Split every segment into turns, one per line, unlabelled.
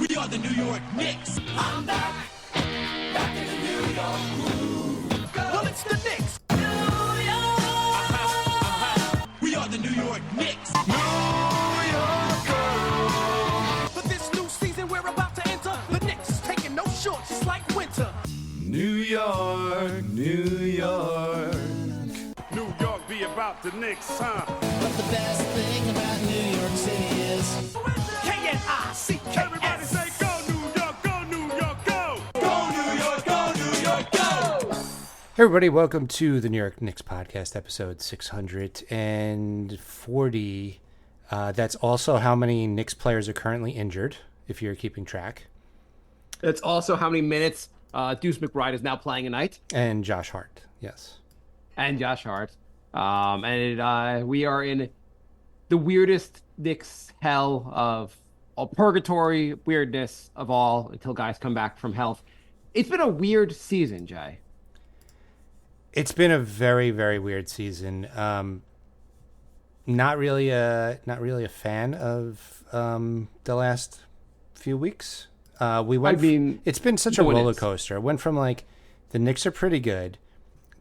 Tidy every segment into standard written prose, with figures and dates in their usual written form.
We are the New York Knicks. I'm back in the New York groove. Well, it's the Knicks. New York. We are the New York Knicks. New York. For this new season we're about to enter, the Knicks taking no shorts, it's like winter.
New York, New York.
New York be about the Knicks, huh?
But the best thing about New York City is
K-N-I-C-K-S.
Everybody say go New York, go New York, go!
Go New York, go New York, go!
Hey everybody, welcome to the New York Knicks podcast, episode 640. That's also how many Knicks players are currently injured, if you're keeping track.
That's also how many minutes Deuce McBride is now playing a night.
And Josh Hart, yes.
And Josh Hart. We are in the weirdest Knicks hell of purgatory weirdness of all until guys come back from health. It's been a weird season, Jay.
It's been a very, very weird season. Not really a fan of the last few weeks. It's been such a roller coaster. It went from like the Knicks are pretty good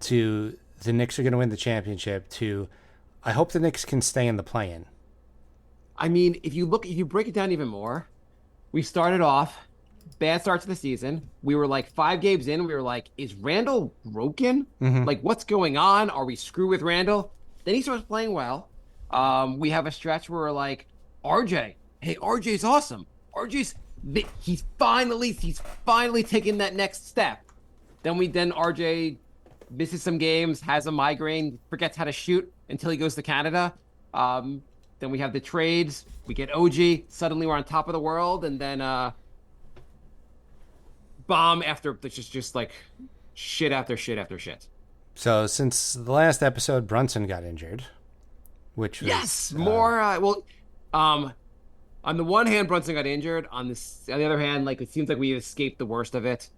to the Knicks are going to win the championship to I hope the Knicks can stay in the play-in.
I mean, if you break it down even more, we started off bad start to the season. We were like 5 games in. We were like, is Randall broken?
Mm-hmm.
Like, what's going on? Are we screwed with Randall? Then he starts playing well. We have a stretch where we're like, RJ, hey, RJ's awesome. He's finally taking that next step. Then RJ misses some games, has a migraine, forgets how to shoot until he goes to Canada. Then we have the trades. We get OG. Suddenly we're on top of the world, and then bomb after just like shit after shit after shit.
So since the last episode, Brunson got injured, which was,
on the one hand, Brunson got injured. On the other hand, like it seems like we escaped the worst of it.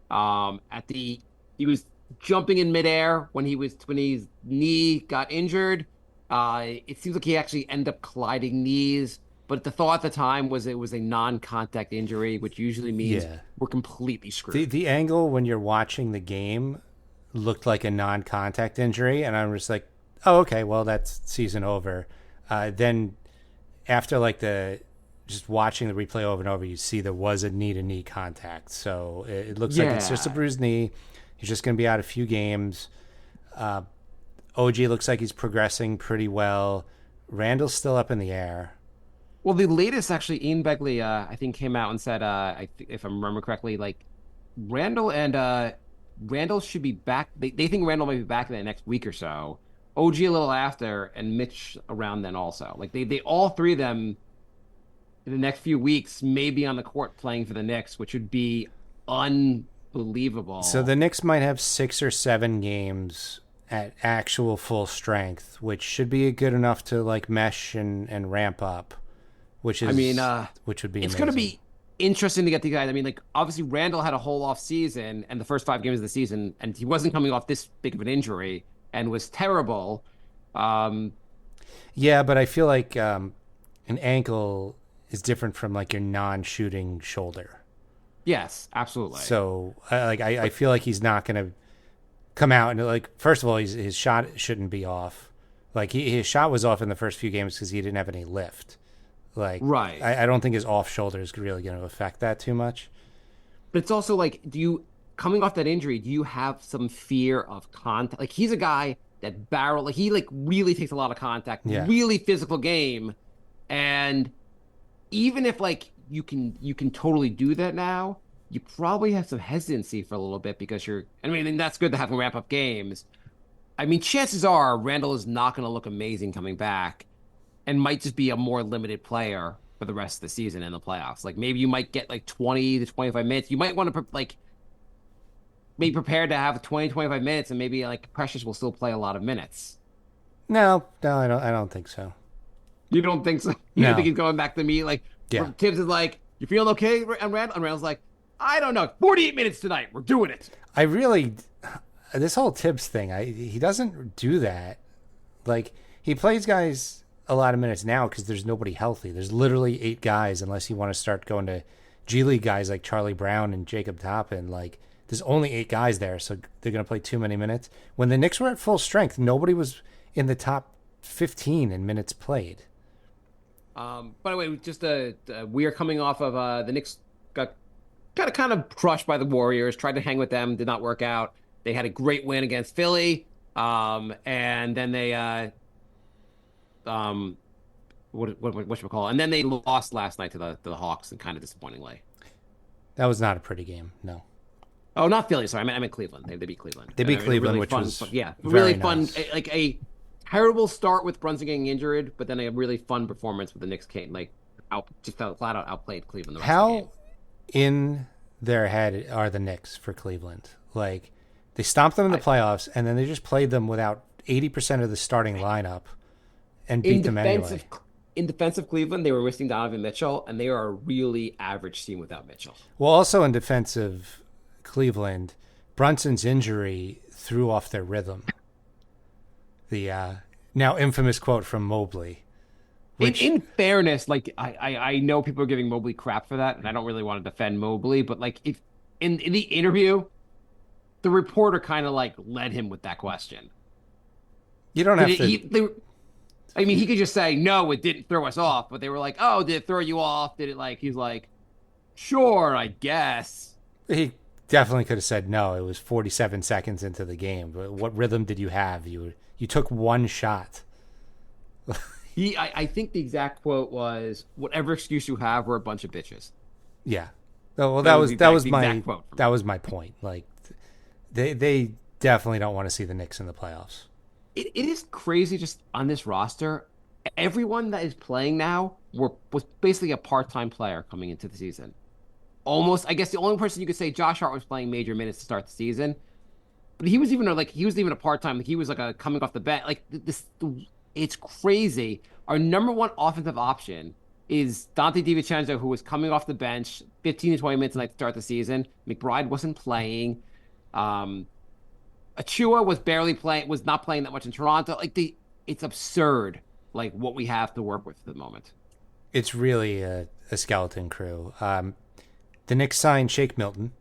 He was jumping in midair when his knee got injured. It seems like he actually ended up colliding knees, but the thought at the time was it was a non-contact injury, which usually means we're completely screwed.
The angle when you're watching the game looked like a non-contact injury, and I'm just like, oh, okay, well, that's season over. Then after like just watching the replay over and over, you see there was a knee-to-knee contact. So it looks like it's just a bruised knee. He's just going to be out a few games. OG looks like he's progressing pretty well. Randall's still up in the air.
Well, the latest, actually, Ian Begley, I think, came out and said, if I remember correctly, like, Randall should be back. They think Randall might be back in the next week or so. OG a little after, and Mitch around then also. Like, they all three of them in the next few weeks may be on the court playing for the Knicks, which would be unbelievable.
So the Knicks might have 6 or 7 games at actual full strength, which should be good enough to like mesh and ramp up, which would be amazing.
It's going to be interesting to get the guys. I mean, like obviously Randall had a whole off season and the first 5 games of the season, and he wasn't coming off this big of an injury and was terrible.
Yeah, but I feel like an ankle is different from like your non-shooting shoulder.
Yes, absolutely.
So I feel like he's not going to come out and like, first of all, his shot shouldn't be off. Like his shot was off in the first few games because he didn't have any lift. Like,
right.
I don't think his off shoulder is really going to affect that too much.
But it's also like, coming off that injury, do you have some fear of contact? Like he's a guy that he like really takes a lot of contact, really physical game. And even if like you can totally do that now, you probably have some hesitancy for a little bit because and that's good to have him wrap up games. I mean, chances are Randall is not going to look amazing coming back and might just be a more limited player for the rest of the season in the playoffs. Like maybe you might get like 20 to 25 minutes. You might want to be prepared to have 20, 25 minutes, and maybe like Precious will still play a lot of minutes.
No, I don't think so.
You don't think so? You don't think he's going back to me? Like, Tibbs is like, you feeling okay? And Randall's like, I don't know. 48 minutes tonight. We're doing it.
This whole Tibbs thing, he doesn't do that. Like, he plays guys a lot of minutes now because there's nobody healthy. There's literally 8 guys unless you want to start going to G League guys like Charlie Brown and Jacob Toppin, like there's only 8 guys there, so they're going to play too many minutes. When the Knicks were at full strength, nobody was in the top 15 in minutes played.
By the way, just we are coming off of the Knicks got kind of crushed by the Warriors. Tried to hang with them, did not work out. They had a great win against Philly, and then they what should we call it? And then they lost last night to the Hawks, and kind of disappointingly.
That was not a pretty game. No.
Oh, not Philly. Sorry, I meant Cleveland. They beat Cleveland.
They beat Cleveland,
really
which
fun,
was
really
very
fun.
nice.
Like a terrible start with Brunson getting injured, but then a really fun performance with the Knicks came flat out outplayed Cleveland. The rest of the game.
How in their head are the Knicks for Cleveland? Like they stomped them in the playoffs, and then they just played them without 80% of the starting lineup and beat them anyway.
In defensive Cleveland, they were missing Donovan Mitchell, and they are a really average team without Mitchell.
Well, also in defensive Cleveland, Brunson's injury threw off their rhythm. The now infamous quote from Mobley. Which,
in fairness, like I know people are giving Mobley crap for that, and I don't really want to defend Mobley, but like if in the interview, the reporter kind of like led him with that question.
you don't have to.
I mean, he could just say, no, it didn't throw us off. But they were like, oh, did it throw you off? Did it like, he's like, sure, I guess.
He definitely could have said no. It was 47 seconds into the game. But what rhythm did you have? You took one shot.
I think the exact quote was, whatever excuse you have, we're a bunch of bitches.
Yeah. Well, that was my point. Like, they definitely don't want to see the Knicks in the playoffs.
It is crazy just on this roster. Everyone that is playing now was basically a part-time player coming into the season. Almost, I guess the only person you could say Josh Hart was playing major minutes to start the season, but he was even a part-time. Like he was like a coming off the bench. Like it's crazy. Our number one offensive option is Dante DiVincenzo, who was coming off the bench 15 to 20 minutes to start the season. McBride wasn't playing. Achua was not playing that much in Toronto. It's absurd, like what we have to work with at the moment.
It's really a skeleton crew. The Knicks signed Shake Milton.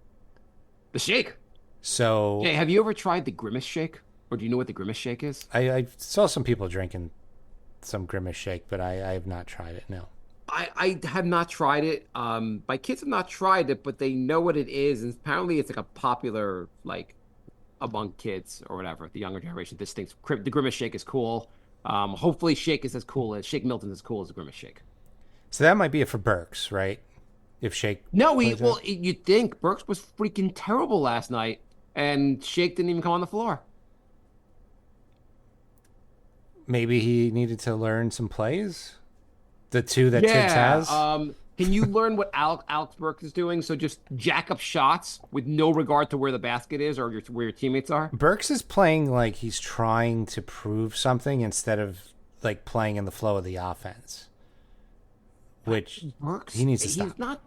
The shake.
So,
Jay, have you ever tried the Grimace Shake, or do you know what the Grimace Shake is?
I saw some people drinking some Grimace Shake, but I have not tried it. No.
I have not tried it. My kids have not tried it, but they know what it is, and apparently it's like a popular among kids or whatever, the younger generation. This thinks the Grimace Shake is cool. Hopefully Shake Milton is as cool as the Grimace Shake.
So that might be it for Burks, right? If Shake
you'd think Burks was freaking terrible last night, and Shake didn't even come on the floor.
Maybe he needed to learn some plays. The two that Tibbs has.
Can you learn what Alec Burks is doing? So just jack up shots with no regard to where the basket is or where your teammates are.
Burks is playing like he's trying to prove something instead of like playing in the flow of the offense. Which
Burks,
he needs to stop.
He's not.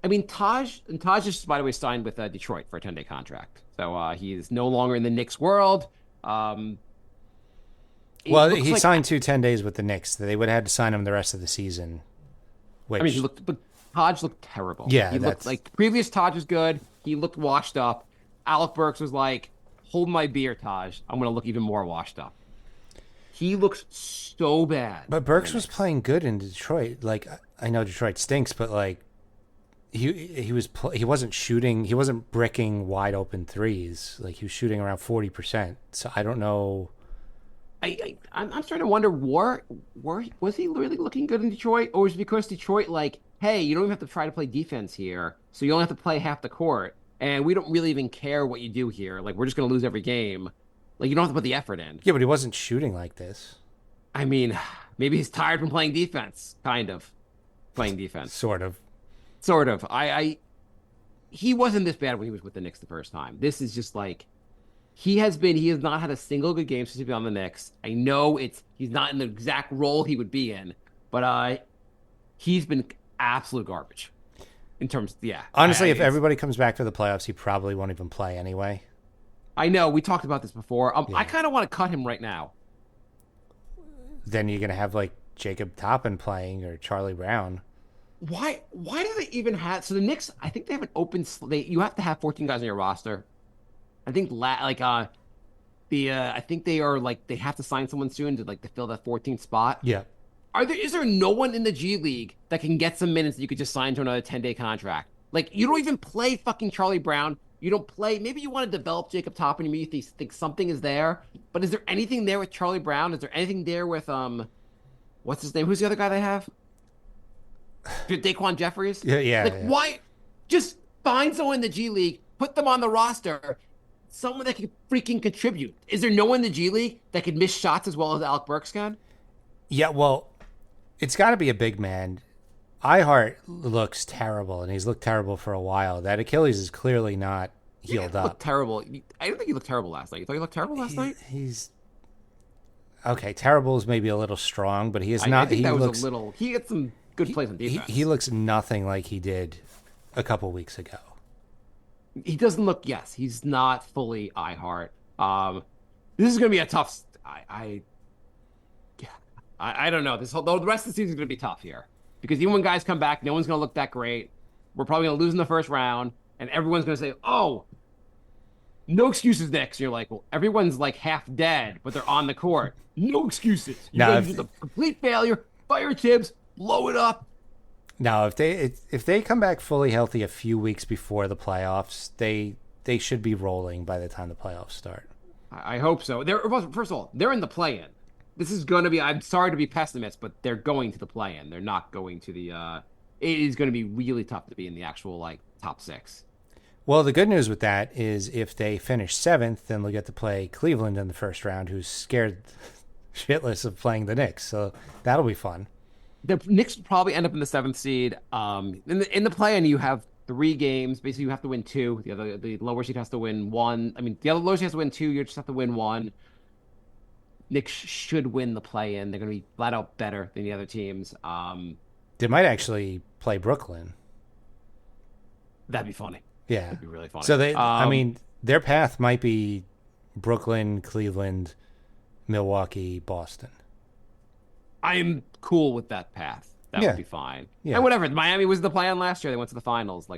I mean, Taj just, by the way, signed with Detroit for a 10-day contract. So he's no longer in the Knicks world.
He signed 10 days with the Knicks. They would have had to sign him the rest of the season. Which,
I mean, but Taj looked terrible.
Yeah,
he looked like previous Taj was good. He looked washed up. Alec Burks was like, "Hold my beer, Taj. I'm going to look even more washed up." He looks so bad.
But Burks was playing good in Detroit. Like, I know Detroit stinks, but like he wasn't shooting. He wasn't bricking wide open threes. Like he was shooting around 40%. So I don't know.
I'm starting to wonder, was he really looking good in Detroit, or is it because Detroit like, hey, you don't even have to try to play defense here, so you only have to play half the court, and we don't really even care what you do here. Like, we're just going to lose every game. Like, you don't have to put the effort in.
Yeah, but he wasn't shooting like this.
I mean, maybe he's tired from playing defense. Kind of playing defense.
Sort of.
He wasn't this bad when he was with the Knicks the first time. This is just like. He has not had a single good game since he's been on the Knicks. I know he's not in the exact role he would be in, but he's been absolute garbage in terms of, yeah.
Honestly, if everybody comes back to the playoffs, he probably won't even play anyway.
I know. We talked about this before. Yeah. I kind of want to cut him right now.
Then you're going to have like Jacob Toppin playing or Charlie Brown.
Why do they even have? So the Knicks, I think they have an open. You have to have 14 guys on your roster. I think I think they are like they have to sign someone soon to fill that 14th spot.
Yeah.
Is there no one in the G League that can get some minutes that you could just sign to another 10-day contract? Like, you don't even play fucking Charlie Brown. You don't play. Maybe you want to develop Jacob Toppin. Maybe you think something is there. But is there anything there with Charlie Brown? Is there anything there with what's his name? Who's the other guy they have? Daquan Jeffries.
Yeah.
Why? Just find someone in the G League, put them on the roster. Someone that can freaking contribute. Is there no one in the G League that can miss shots as well as Alec Burks can?
Yeah, well, it's got to be a big man. Ihart looks terrible, and he's looked terrible for a while. That Achilles is clearly not healed up.
Looked terrible. I don't think he looked terrible last night. You thought he looked terrible last night?
He's okay. Terrible is maybe a little strong, but he is not.
I think that was a little. He had some good plays on defense.
He looks nothing like he did a couple weeks ago.
He doesn't look. Yes, he's not fully Ihart. This is going to be a tough. I don't know. The rest of the season is going to be tough here because even when guys come back, no one's going to look that great. We're probably going to lose in the first round, and everyone's going to say, "Oh, no excuses, Knicks." You're like, well, everyone's like half dead, but they're on the court. No excuses. You guys did a complete failure. Fire Tibbs, blow it up.
Now, if they come back fully healthy a few weeks before the playoffs, they should be rolling by the time the playoffs start.
I hope so. First of all, they're in the play-in. This is going to be. I'm sorry to be pessimist, but they're going to the play-in. They're not going to the. It is going to be really tough to be in the actual top 6.
Well, the good news with that is if they finish 7th, then they'll get to play Cleveland in the first round, who's scared shitless of playing the Knicks. So that'll be fun.
The Knicks will probably end up in the 7th seed. In the play-in, you have 3 games. Basically, you have to win 2. The lower seed has to win 1. I mean, the other lower seed has to win 2. You just have to win 1. Knicks should win the play-in. They're going to be flat out better than the other teams.
They might actually play Brooklyn.
That'd be funny.
Yeah,
that'd be really funny.
So their path might be Brooklyn, Cleveland, Milwaukee, Boston.
I'm cool with that path. That would be fine.
Yeah.
And whatever. Miami was the plan last year. They went to the finals.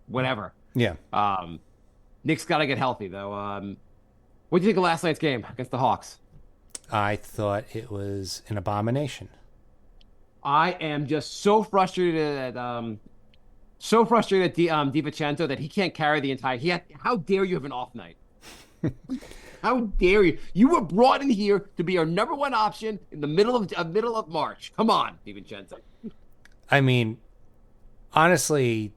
Whatever.
Yeah.
Knicks got to get healthy, though. What do you think of last night's game against the Hawks?
I thought it was an abomination.
I am just so frustrated at DiVincenzo that he can't carry the entire. How dare you have an off night? How dare you? You were brought in here to be our number 1 option in the middle of March. Come on, DiVincenzo.
I mean, honestly,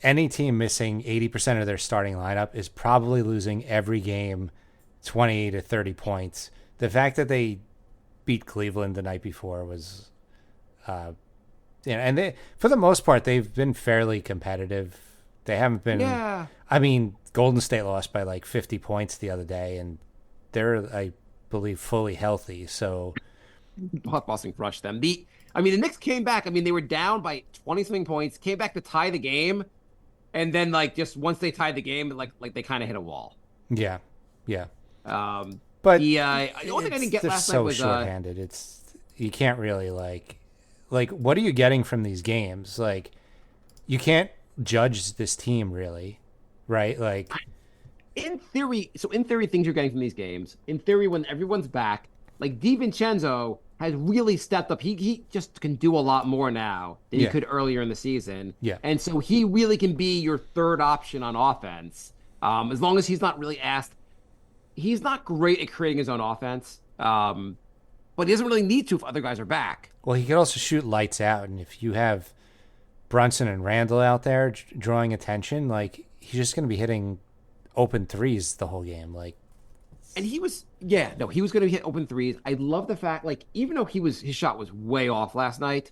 any team missing 80% of their starting lineup is probably losing every game 20 to 30 points. The fact that they beat Cleveland the night before was, and they, for the most part, they've been fairly competitive. They haven't been.
Yeah.
I mean, Golden State lost by 50 points the other day, and they're, I believe, fully healthy. So
Boston crushed them. The Knicks came back. I mean, they were down by 20-something points, came back to tie the game, and then just once they tied the game, they kind of hit a wall.
Yeah.
But the only thing I didn't get last night was
shorthanded. You can't really what are you getting from these games? You can't judge this team really, right?
In theory, things you're getting from these games. In theory, when everyone's back, DiVincenzo has really stepped up. He just can do a lot more now than he could earlier in the season.
Yeah, and
so he really can be your third option on offense, as long as he's not really asked. He's not great at creating his own offense, but he doesn't really need to if other guys are back.
Well, he could also shoot lights out, and if you have Brunson and Randall out there drawing attention, he's just going to be hitting open threes the whole game.
And he was going to hit open threes. I love the fact, even though his shot was way off last night,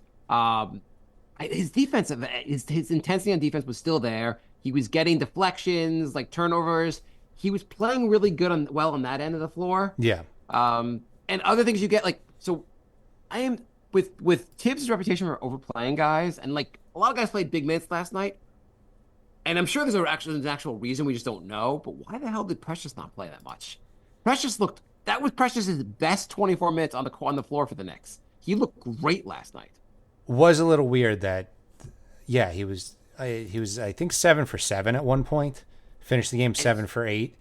his defensive, his intensity on defense was still there. He was getting deflections, turnovers. He was playing really good on that end of the floor.
Yeah.
And other things you get so I am with Tibbs' reputation for overplaying guys, and a lot of guys played big minutes last night. And I'm sure there's an actual reason we just don't know. But why the hell did Precious not play that much? That was Precious's best 24 minutes on the floor for the Knicks. He looked great last night.
Was a little weird that Yeah, he was. He was, I think, 7 for 7 at one point. Finished the game 7 for 8.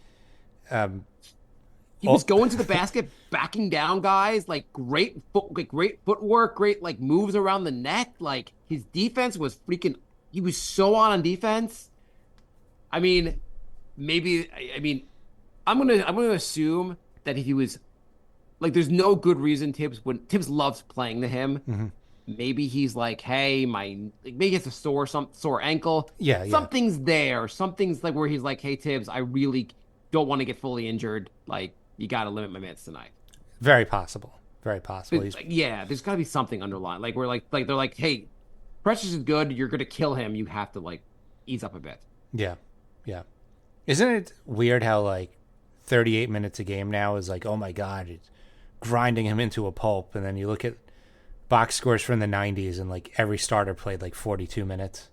He was going to the basket, backing down guys, like great footwork, great like moves around the net. Like his defense was freaking. He was so on defense. I mean, maybe. I mean, I'm gonna assume that if he was, like, there's no good reason Tibbs loves playing to him.
Mm-hmm.
Maybe he's like, hey, maybe he has a sore ankle.
Yeah.
Something's there. Something's like where he's like, hey, Tibbs, I really don't want to get fully injured. Like, you got to limit my minutes tonight.
Very possible. Very possible.
Yeah, there's got to be something underlying. Like, they're like, hey, Precious is good. You're going to kill him. You have to, like, ease up a bit.
Yeah. Yeah. Isn't it weird how, like, 38 minutes a game now is like, oh my God, it's grinding him into a pulp. And then you look at box scores from the 90s and like every starter played like 42 minutes.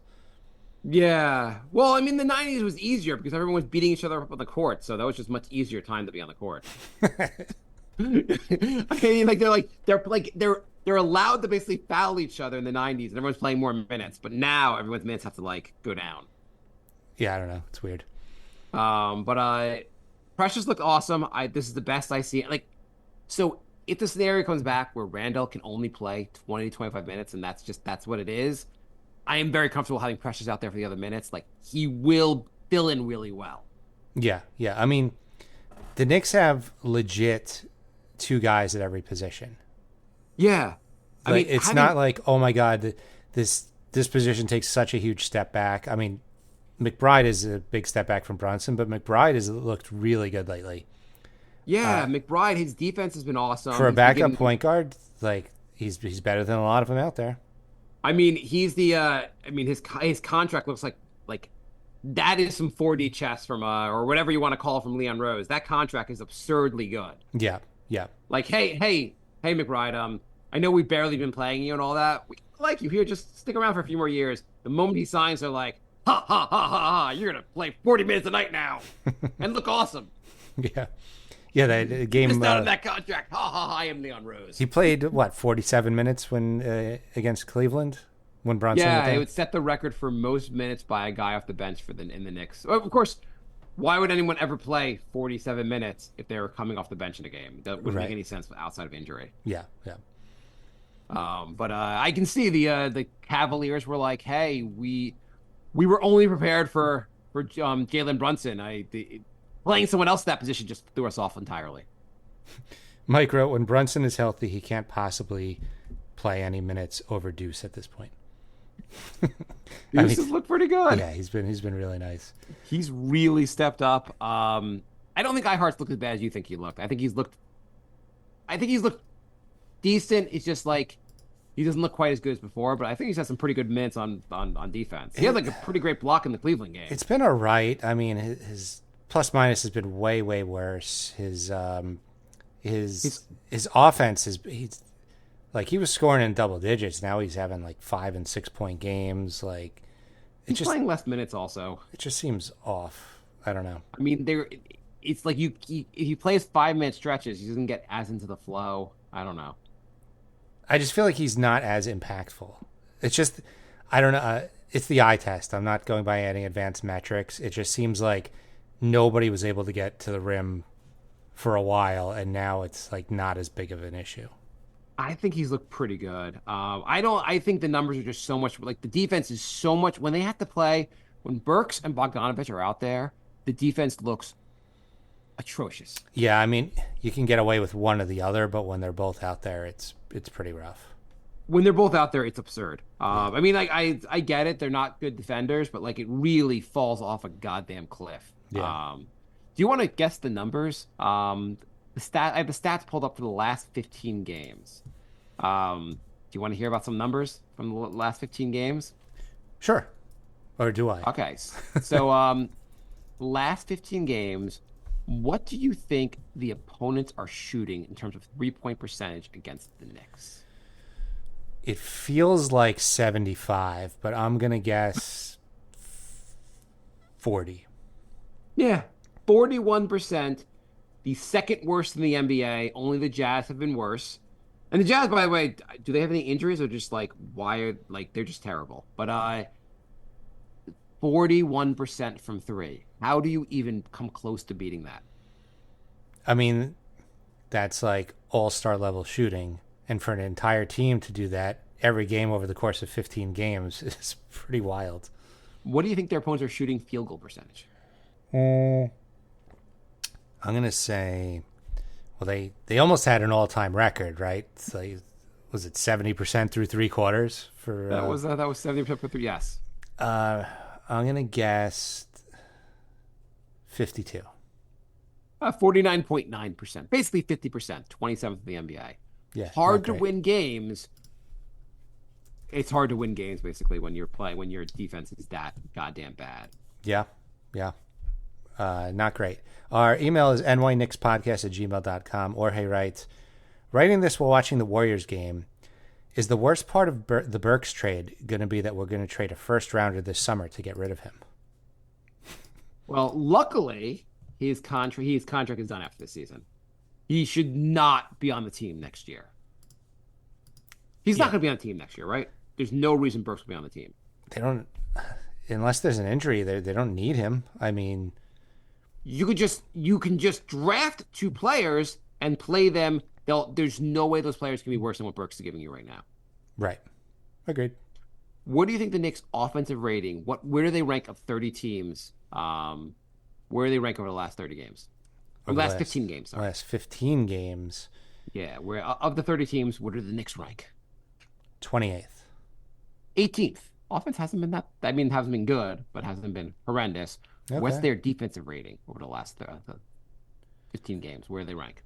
Yeah. Well, I mean, the 90s was easier because everyone was beating each other up on the court. So that was just much easier time to be on the court. Okay, they're allowed to basically foul each other in the 90s and everyone's playing more minutes. But now everyone's minutes have to like go down.
Yeah, I don't know. It's weird.
But Precious looked awesome. This is the best I see. Like, so if the scenario comes back where Randall can only play 20 to 25 minutes and that's what it is, I am very comfortable having Precious out there for the other minutes. Like, he will fill in really well.
Yeah. I mean, the Knicks have legit 2 guys at every position.
Yeah.
I mean, it's not like, oh my God, this position takes such a huge step back. I mean, McBride is a big step back from Brunson, but McBride has looked really good lately.
Yeah, McBride, his defense has been awesome.
For a backup point guard, like he's better than a lot of them out there.
I mean, he's his contract looks like that is some 4D chess from or whatever you want to call it from Leon Rose. That contract is absurdly good.
Yeah.
Like, hey, McBride, I know we've barely been playing you and all that. We like you here, just stick around for a few more years. The moment he signs, they're like, ha ha ha ha ha, you're gonna play 40 minutes a night now and look awesome.
Yeah, that game.
Missed out on that contract. Ha ha ha! I am Leon Rose.
He played 47 minutes when against Cleveland when Brunson.
Yeah, it would set the record for most minutes by a guy off the bench in the Knicks. Of course, why would anyone ever play 47 minutes if they were coming off the bench in a game? That wouldn't make any sense outside of injury.
Yeah.
But I can see the Cavaliers were like, hey, we were only prepared for Jalen Brunson. Playing someone else in that position just threw us off entirely.
Mike wrote, when Brunson is healthy, he can't possibly play any minutes over Deuce at this point.
Deuce has looked pretty good.
Yeah, he's been really nice.
He's really stepped up. I don't think Ihart's looked as bad as you think he looked. I think he's looked decent. It's just like he doesn't look quite as good as before, but I think he's had some pretty good minutes on defense. He had like a pretty great block in the Cleveland game.
It's been all right. I mean, his plus minus has been way worse. His offense he's like, he was scoring in double digits. Now he's having like 5 and 6 point games. Like,
he's playing less minutes also.
It just seems off. I don't know.
I mean, it's like if he plays 5-minute stretches, he doesn't get as into the flow. I don't know.
I just feel like he's not as impactful. It's just, I don't know. It's the eye test. I'm not going by any advanced metrics. It just seems like nobody was able to get to the rim for a while, and now it's like not as big of an issue.
I think he's looked pretty good. I think the numbers are just so much, like, the defense is so much, when they have to play, when Burks and Bogdanovich are out there, the defense looks atrocious.
Yeah, I mean, you can get away with one or the other, but when they're both out there, it's pretty rough.
When they're both out there, it's absurd. I mean, like, I get it. They're not good defenders, but like, it really falls off a goddamn cliff.
Yeah.
Do you want to guess the numbers? I have the stats pulled up for the last 15 games. Do you want to hear about some numbers from the last 15 games?
Sure. Or do I?
Okay. So, last 15 games, what do you think the opponents are shooting in terms of 3-point percentage against the Knicks?
It feels like 75, but I'm going to guess 40.
Yeah, 41%. The second worst in the NBA. Only the Jazz have been worse. And the Jazz, by the way, do they have any injuries or just like why are like they're just terrible? But 41% from three. How do you even come close to beating that?
I mean, that's like all-star level shooting. And for an entire team to do that every game over the course of 15 games is pretty wild.
What do you think their opponents are shooting field goal percentage?
I'm going to say, well, they almost had an all-time record, right? So was it 70% through three quarters?
That was 70% for three, yes.
I'm going to guess 52.
49.9%. Basically 50%, 27th in the NBA.
Yeah,
Hard to win games. It's hard to win games, basically, when your defense is that goddamn bad.
Yeah. Not great. Our email is nyknickspodcast@gmail.com. Jorge writes, writing this while watching the Warriors game, is the worst part of the Burks trade going to be that we're going to trade a first-rounder this summer to get rid of him?
Well, luckily, his contract is done after this season. He should not be on the team next year. He's not going to be on the team next year, right? There's no reason Burks will be on the team.
They don't, unless there's an injury, they don't need him. I mean,
you can just draft two players and play them. There's no way those players can be worse than what Burks is giving you right now.
Right. Agreed.
What do you think the Knicks' offensive rating? Where do they rank of 30 teams? Where do they rank over the last 30 games? Or the last 15 games. Sorry.
Last 15 games.
Yeah, where of the 30 teams, where do the Knicks rank?
28th.
18th. Offense hasn't been hasn't been good, but hasn't been horrendous.
Okay.
What's their defensive rating over the last 15 games? Where do they rank?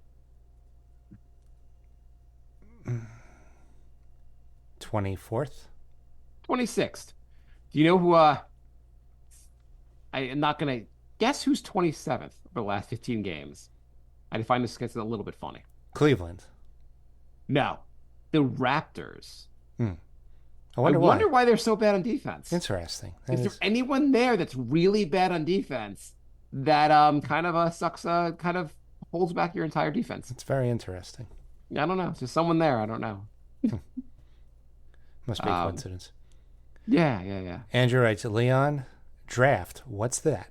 24th.
26th. Do you know who? I am not gonna guess who's 27th over the last 15 games. I find this gets a little bit funny.
Cleveland.
No, the Raptors.
I wonder
why they're so bad on defense.
Interesting.
Is there anyone there that's really bad on defense that kind of holds back your entire defense?
It's very interesting.
I don't know. It's just someone there. I don't know.
Must be a coincidence.
Yeah.
Andrew writes, Leon, draft. What's that?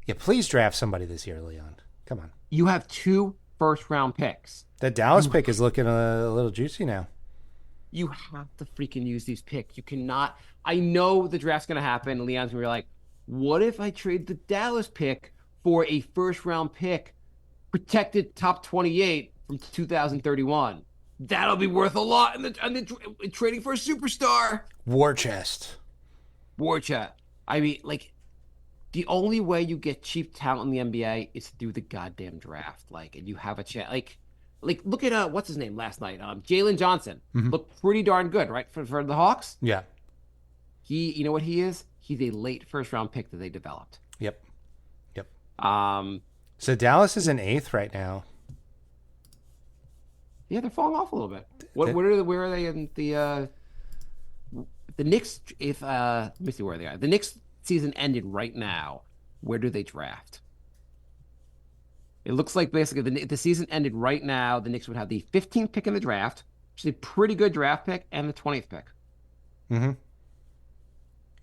Yeah, please draft somebody this year, Leon. Come on.
You have 2 first-round picks.
That Dallas pick is looking a little juicy now.
You have to freaking use these picks. You cannot. I know the draft's going to happen. Leon's going to be like, what if I trade the Dallas pick for a first-round pick, protected top 28 from 2031? That'll be worth a lot in trading for a superstar.
War chest.
I mean, like, the only way you get cheap talent in the NBA is through the goddamn draft. Like, and you have a chance. Like, look at what's his name last night? Jalen Johnson looked pretty darn good, right, for the Hawks.
Yeah.
You know what he is? He's a late first-round pick that they developed.
Yep.
So
Dallas is in 8th right now.
Yeah, they're falling off a little bit. Where are they in the Knicks? Let me see where they are. The Knicks season ended right now. Where do they draft? It looks like basically the season ended right now. The Knicks would have the 15th pick in the draft, which is a pretty good draft pick, and the 20th pick.
Mm-hmm.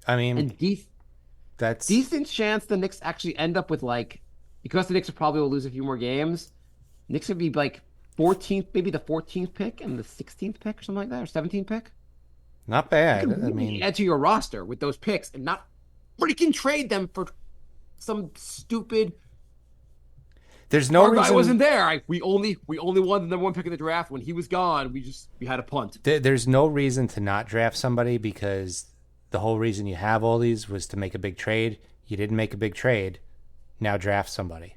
I mean,
and
that's
decent chance the Knicks actually end up with, like, because the Knicks probably will lose a few more games, Knicks would be like 14th, maybe the 14th pick and the 16th pick or something like that, or 17th pick.
Not bad.
I mean, add to your roster with those picks and not freaking trade them for some stupid.
There's no reason.
I wasn't there. We only won the number 1 pick in the draft. When he was gone, we had a punt.
There's no reason to not draft somebody, because the whole reason you have all these was to make a big trade. You didn't make a big trade. Now draft somebody.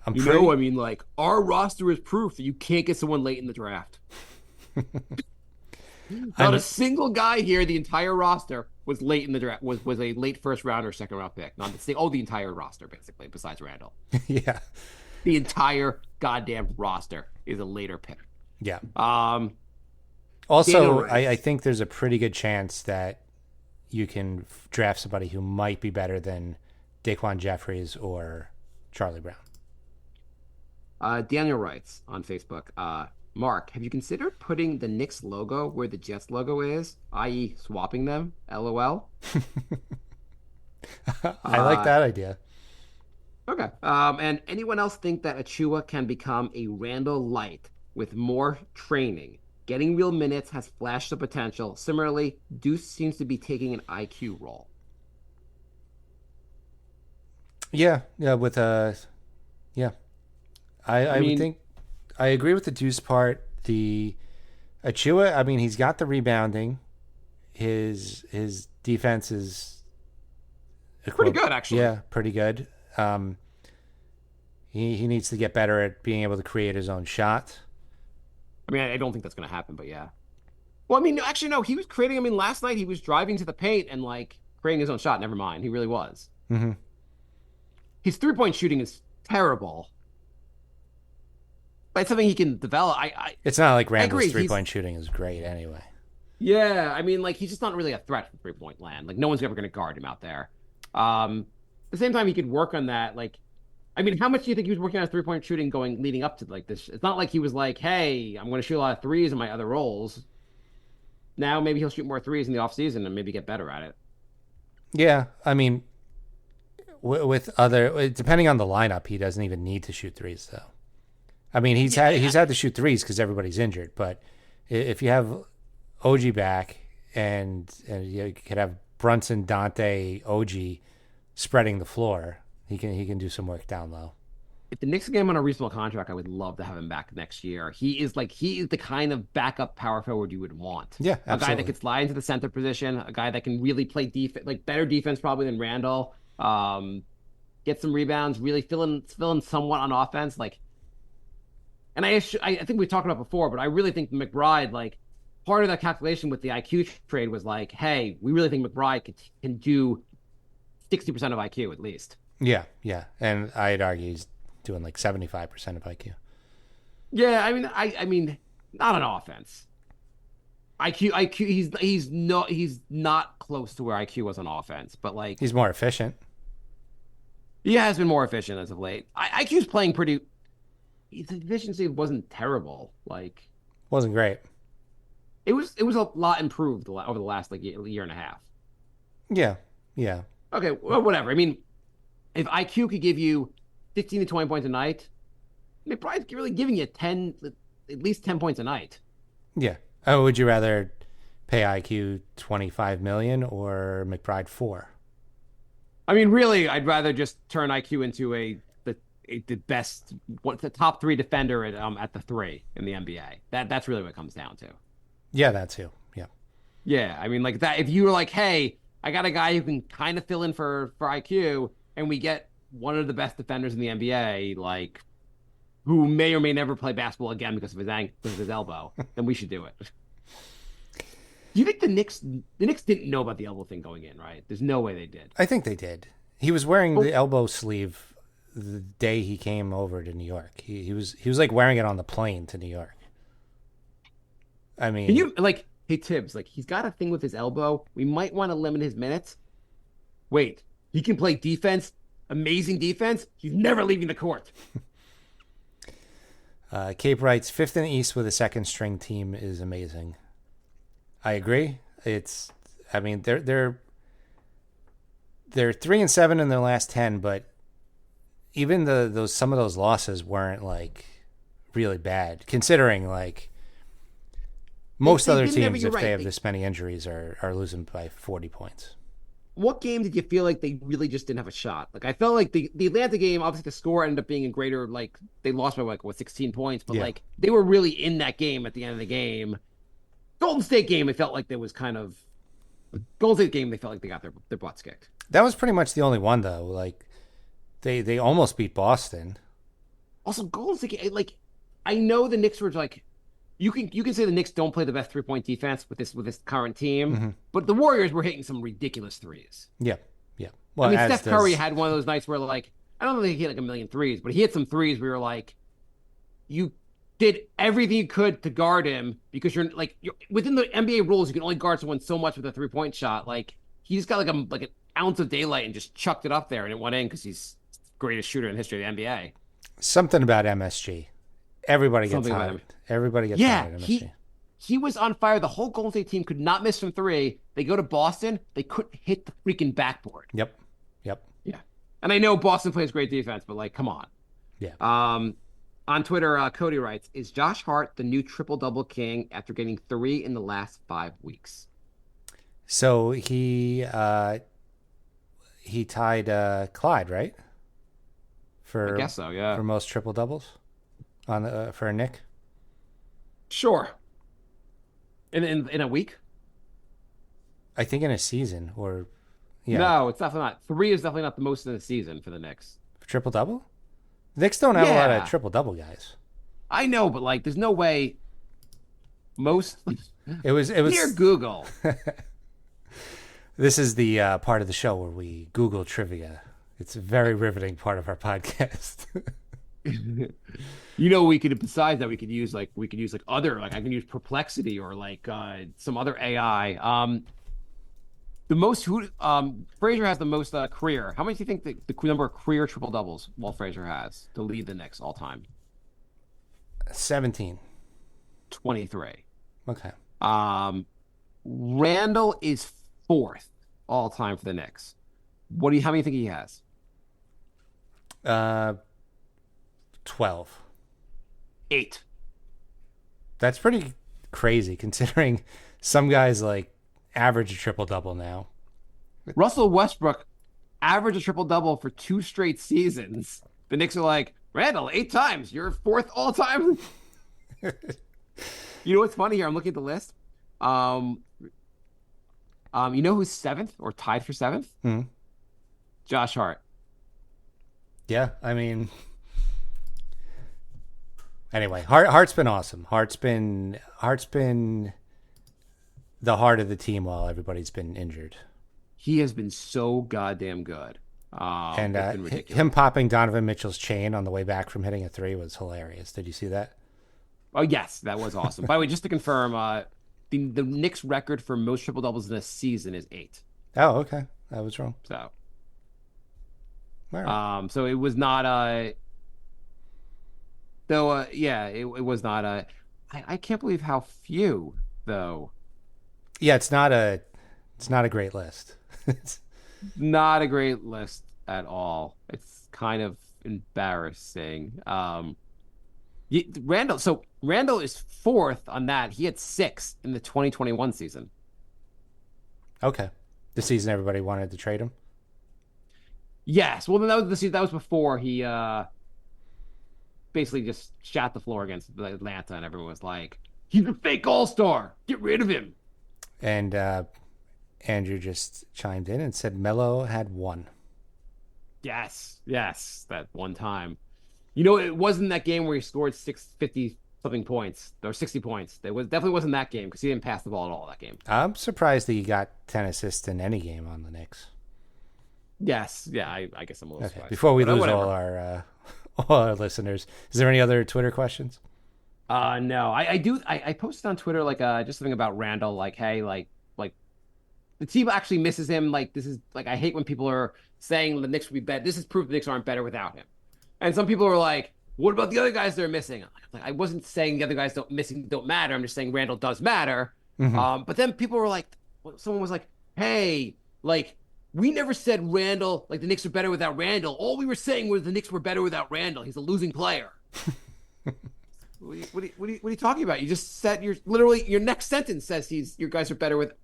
Our roster is proof that you can't get someone late in the draft. Not a single guy here. The entire roster was late in the draft. Was a late first round or second round pick. Not the entire roster basically, besides Randall.
Yeah.
The entire goddamn roster is a later pick.
Yeah. Also, I think there's a pretty good chance that you can draft somebody who might be better than Daquan Jeffries or Charlie Brown.
Daniel writes on Facebook, Mark, have you considered putting the Knicks logo where the Jets logo is, i.e., swapping them? LOL.
I like that idea.
Okay. And anyone else think that Achua can become a Randall Light with more training? Getting real minutes has flashed the potential. Similarly, Deuce seems to be taking an IQ role.
Yeah, with yeah. I
mean,
would think I agree with the Deuce part. The Achua, I mean, he's got the rebounding. His defense is
pretty good, actually.
Yeah, pretty good. He needs to get better at being able to create his own shot.
I mean, I don't think that's going to happen, but yeah. Well, I mean, actually, no, he was creating. I mean, last night he was driving to the paint and like creating his own shot. Never mind, he really was.
Mm-hmm.
His 3-point shooting is terrible, but it's something he can develop.
It's not like Randall's
agree,
3-point shooting is great anyway.
Yeah, I mean, like he's just not really a threat from 3-point land. Like no one's ever going to guard him out there. At the same time, he could work on that. Like, I mean, how much do you think he was working on his 3-point shooting going leading up to like this? It's not like he was like, "Hey, I'm going to shoot a lot of threes in my other roles." Now maybe he'll shoot more threes in the offseason and maybe get better at it.
Yeah, I mean, with other depending on the lineup, he doesn't even need to shoot threes though. I mean, he's had to shoot threes because everybody's injured. But if you have OG back and you could have Brunson, Dante, OG spreading the floor, he can do some work down low.
If the Knicks get him on a reasonable contract, I would love to have him back next year. He is the kind of backup power forward you would want.
Yeah, absolutely.
A guy that could slide into the center position, a guy that can really play defense, like better defense probably than Randall. Get some rebounds, really fill in somewhat on offense. Like, and I think we talked about before, but I really think McBride, like, part of that calculation with the IQ trade was like, hey, we really think McBride can do 60% of IQ at least.
Yeah, and I'd argue he's doing like 75% of IQ.
Yeah, I mean, not on offense. IQ, he's not close to where IQ was on offense, but like
he's more efficient.
He has been more efficient as of late. IQ's playing pretty. His efficiency wasn't terrible. Like,
wasn't great.
It was a lot improved over the last like year and a half.
Yeah.
Okay, well, whatever. I mean, if IQ could give you 15 to 20 points a night, McBride's really giving you at least 10 points a night.
Yeah. Oh, would you rather pay IQ $25 million or McBride $4 million?
I mean, really, I'd rather just turn IQ into the best, the top 3 defender at the 3 in the NBA. That's really what it comes down to.
Yeah, that too. Yeah.
Yeah, I mean, like that. If you were like, hey, I got a guy who can kind of fill in for IQ, and we get one of the best defenders in the NBA, like who may or may never play basketball again because of his elbow, then we should do it. Do you think the Knicks didn't know about the elbow thing going in, right? There's no way they did.
I think they did. He was wearing the elbow sleeve the day he came over to New York. He was like wearing it on the plane to New York. I mean,
can you like, hey Tibbs, like he's got a thing with his elbow. We might want to limit his minutes. Wait, he can play defense, amazing defense. He's never leaving the court.
Cape writes, 5th in the East with a second string team is amazing. I agree. I mean, they're 3-7 in their last 10, but even some of those losses weren't like really bad, considering like most other teams, if they have this many injuries, are losing by 40 points.
What game did you feel like they really just didn't have a shot? Like I felt like the Atlanta game, obviously the score ended up being a greater, like they lost by like 16 points, but like they were really in that game at the end of the game. Golden State game, it felt like there was kind of Golden State game. They felt like they got their butts kicked.
That was pretty much the only one though. Like they almost beat Boston.
Also, Golden State, like I know the Knicks were like. You can say the Knicks don't play the best 3-point defense with this current team, but the Warriors were hitting some ridiculous threes.
Yeah. Well,
I mean, Steph Curry had one of those nights where like I don't think he hit like a million threes, but he hit some threes where you're like, you did everything you could to guard him because you're within the NBA rules, you can only guard someone so much with a 3-point shot. Like he just got like an ounce of daylight and just chucked it up there and it went in because he's the greatest shooter in the history of the NBA.
Something about MSG. Everybody gets
Something about
hot.
him.
Everybody gets
Yeah,
hot at MSG.
he was on fire. The whole Golden State team could not miss from three. They go to Boston. They couldn't hit the freaking backboard.
Yep.
Yeah. And I know Boston plays great defense, but like, come on.
Yeah.
On Twitter, Cody writes, "Is Josh Hart the new triple-double king after getting 3 in the last 5 weeks?"
So he tied Clyde, right?
I guess so, yeah.
For most triple doubles on the for a Nick.
Sure. In a week?
I think in a season or
No, it's definitely not. 3 is definitely not the most in the season for the Knicks.
triple double. Knicks don't have a lot
Yeah.
of triple double guys.
I know, but like, there's no way. Most.
It was
Dear Google.
This is the part of the show where we Google trivia. It's a very riveting part of our podcast.
You know, we could, besides that, we could use other, like I can use Perplexity or like some other AI. Frazier has the most career. How many do you think the number of career triple doubles Walt Frazier has to lead the Knicks all time?
17.
23.
Okay.
Randall is 4th all time for the Knicks. How many do you think he has?
12.
8.
That's pretty crazy considering some guys like average a triple double now.
Russell Westbrook averaged a triple double for 2 straight seasons. The Knicks are like, Randall, 8 times. You're 4th all time. You know what's funny here? I'm looking at the list. You know who's 7th or tied for 7th? Josh Hart.
Yeah, I mean, anyway, Hart's been awesome. Hart's been the heart of the team while everybody's been injured.
He has been so goddamn good.
And
it's been ridiculous.
him popping Donovan Mitchell's chain on the way back from hitting a 3 was hilarious. Did you see that?
Oh yes, that was awesome. By the way, just to confirm, the Knicks record for most triple doubles in a season is 8.
Oh, okay, I was wrong.
So,
All right.
so it was not though. It was not I can't believe how few though.
Yeah, it's not a great list. It's
Not a great list at all. It's kind of embarrassing. Randall is 4th on that. He had 6 in the 2021 season.
okay. The season everybody wanted to trade him.
Yes. Well, then that was the season. That was before he basically just shot the floor against Atlanta, and everyone was like, "He's a fake all-star. Get rid of him."
And Andrew just chimed in and said Melo had 1.
Yes, that one time. You know, it wasn't that game where he scored 650 something points or 60 points. Definitely wasn't that game because he didn't pass the ball at all that game.
I'm surprised that he got 10 assists in any game on the Knicks.
Yes, yeah, I guess I'm a little
Okay.
surprised.
Before we
But
lose
whatever.
all our listeners, is there any other Twitter questions?
No, I posted on Twitter like just something about Randall, like, hey, like the team actually misses him. Like, this is like, I hate when people are saying the Knicks would be better. This is proof the Knicks aren't better without him. And some people are like, what about the other guys they're missing? Like, I wasn't saying the other guys don't matter. I'm just saying Randall does matter. But then people were like, someone was like, hey, like, we never said Randall, like the Knicks are better without Randall. All we were saying was the Knicks were better without Randall. He's a losing player. What are you talking about? You just said your next sentence says your guys are better with.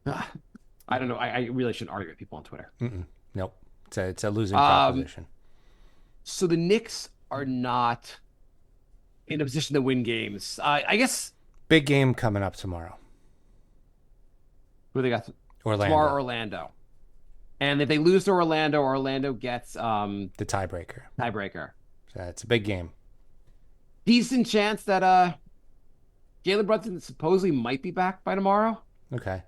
I don't know. I really shouldn't argue with people on Twitter.
Nope. It's a losing proposition.
So the Knicks are not in a position to win games. I guess.
Big game coming up tomorrow.
Who they got?
Orlando.
Tomorrow, Orlando. And if they lose to Orlando gets
The tiebreaker. So it's a big game.
Decent chance that Jalen Brunson supposedly might be back by tomorrow.
Okay.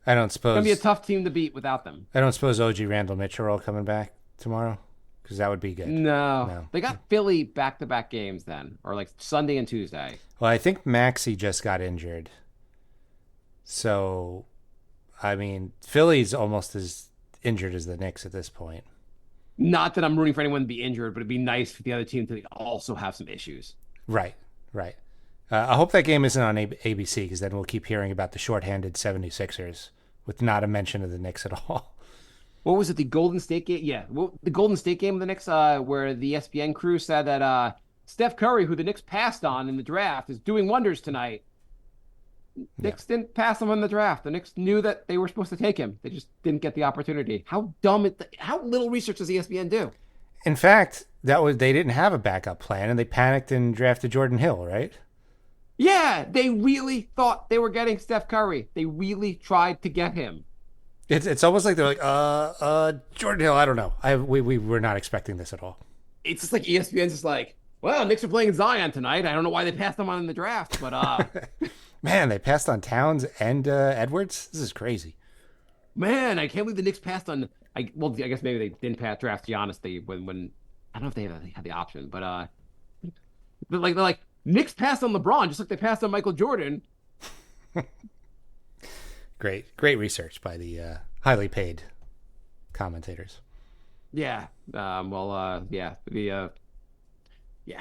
I don't
It's gonna
suppose
be a tough team to beat without them.
OG Randall Mitchell are all coming back tomorrow because that would be good.
No. They got Philly back-to-back games then, or like Sunday and Tuesday.
Well, I think Maxey just got injured. So, I mean, Philly's almost as injured as the Knicks at this point.
Not that I'm rooting for anyone to be injured, but it'd be nice for the other team to also have some issues.
Right. I hope that game isn't on ABC, because then we'll keep hearing about the shorthanded 76ers with not a mention of the Knicks at all.
What was it? The Golden State game? Yeah, the Golden State game of the Knicks, where the ESPN crew said that Steph Curry, who the Knicks passed on in the draft, is doing wonders tonight. Knicks didn't pass him in the draft. The Knicks knew that they were supposed to take him. They just didn't get the opportunity. How little research does ESPN do?
In fact, they didn't have a backup plan, and they panicked and drafted Jordan Hill, right?
Yeah, they really thought they were getting Steph Curry. They really tried to get him.
It's almost like they're like, Jordan Hill, I don't know. We were not expecting this at all.
It's just like ESPN's just like, well, Knicks are playing Zion tonight. I don't know why they passed him on in the draft, but
man, they passed on Towns and Edwards. This is crazy.
Man, I can't believe the Knicks passed on. I guess maybe they didn't draft Giannis. When I don't know if they had the option, but they're like Knicks passed on LeBron just like they passed on Michael Jordan.
Great research by the highly paid commentators.
Yeah.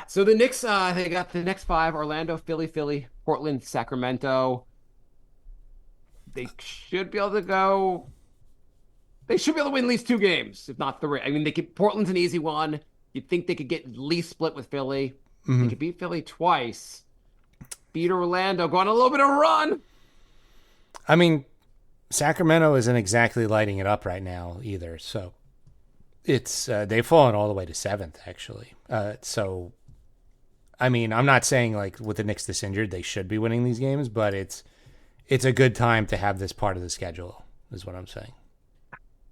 So the Knicks, they got the next 5: Orlando, Philly, Portland, Sacramento. They should be able to go. They should be able to win at least 2 games, if not 3. I mean, Portland's an easy one. You'd think they could get at least split with Philly. Mm-hmm. They could beat Philly twice. Beat Orlando, go on a little bit of a run.
I mean, Sacramento isn't exactly lighting it up right now either. So it's they've fallen all the way to 7th, actually. So, I mean, I'm not saying like with the Knicks this injured, they should be winning these games, but it's a good time to have this part of the schedule, is what I'm saying.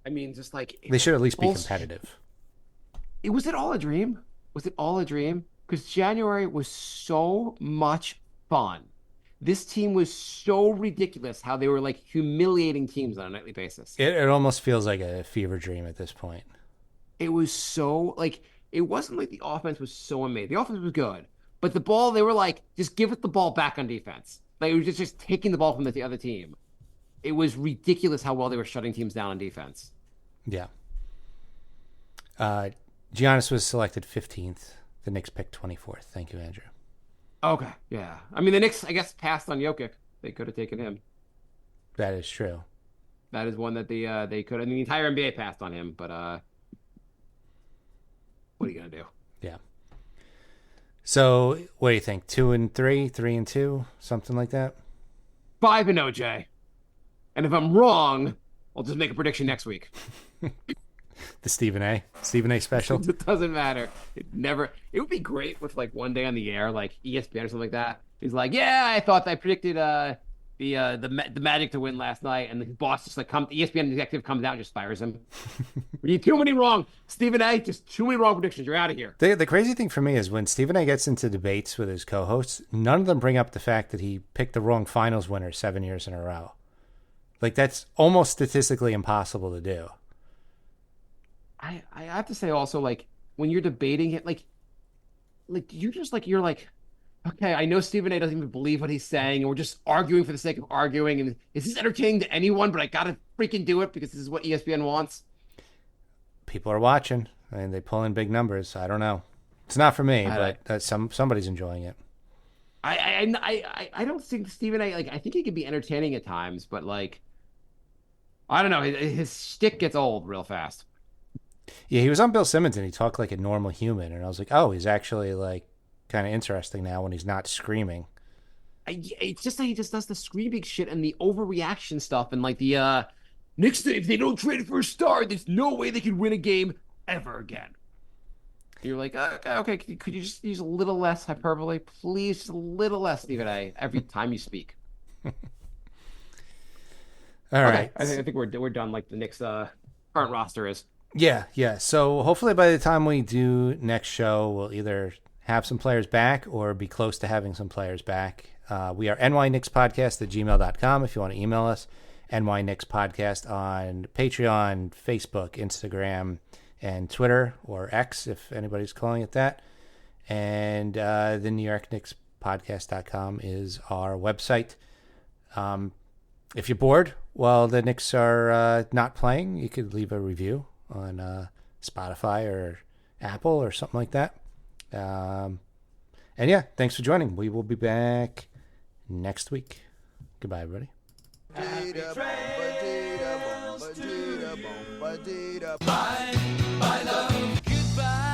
I mean, just like
they should at least be competitive.
Was it all a dream? Was it all a dream? Because January was so much fun. This team was so ridiculous how they were like humiliating teams on a nightly basis.
It almost feels like a fever dream at this point.
It was so like, it wasn't like the offense was so amazing. The offense was good, but the ball, they were like, just give it the ball back on defense. Like it was just taking the ball from the other team. It was ridiculous how well they were shutting teams down on defense.
Yeah. Giannis was selected 15th. The Knicks picked 24th. Thank you, Andrew.
Okay, yeah. I mean, the Knicks, I guess, passed on Jokic. They could have taken him.
That is true.
That is one that they could. I mean, the entire NBA passed on him, but what are you gonna do?
Yeah. So, what do you think? 2-3, 3-2, something like that.
5-0, Jay. And if I'm wrong, I'll just make a prediction next week.
The Stephen A special.
It doesn't matter. It would be great with like one day on the air, like ESPN or something like that. He's like, yeah, I thought I predicted the Magic to win last night, and the boss just like ESPN executive comes out and just fires him. You too many wrong, Stephen A. Just too many wrong predictions. You're out of here.
The crazy thing for me is when Stephen A. gets into debates with his co-hosts, none of them bring up the fact that he picked the wrong finals winner 7 years in a row. Like that's almost statistically impossible to do.
I have to say also, like, when you're debating it, like you're just like, you're like, okay, I know Stephen A. doesn't even believe what he's saying, and we're just arguing for the sake of arguing, and is this entertaining to anyone? But I gotta freaking do it because this is what ESPN wants.
People are watching, and they pull in big numbers. I don't know. It's not for me, but somebody's enjoying it.
I don't think Stephen A. like, I think he can be entertaining at times, but like, I don't know, his shtick gets old real fast.
Yeah, he was on Bill Simmons and he talked like a normal human, and I was like, oh, he's actually like kind of interesting now when he's not screaming.
It's just that he just does the screaming shit and the overreaction stuff, and like the Knicks, if they don't trade for a star, there's no way they could win a game ever again. You're like, okay, could you just use a little less hyperbole, please? Just a little less, Stephen A. every time you speak.
All right,
I think we're done. Like the Knicks current roster is.
Yeah. So hopefully by the time we do next show, we'll either have some players back or be close to having some players back. We are nyknickspodcast@gmail.com if you want to email us. nyknickspodcast on Patreon, Facebook, Instagram, and Twitter, or X if anybody's calling it that. And the NewYorkKnicksPodcast.com is our website. If you're bored while the Knicks are not playing, you could leave a review on Spotify or Apple or something like that. And yeah, thanks for joining. We will be back next week. Goodbye, everybody.
Bye, love. Goodbye.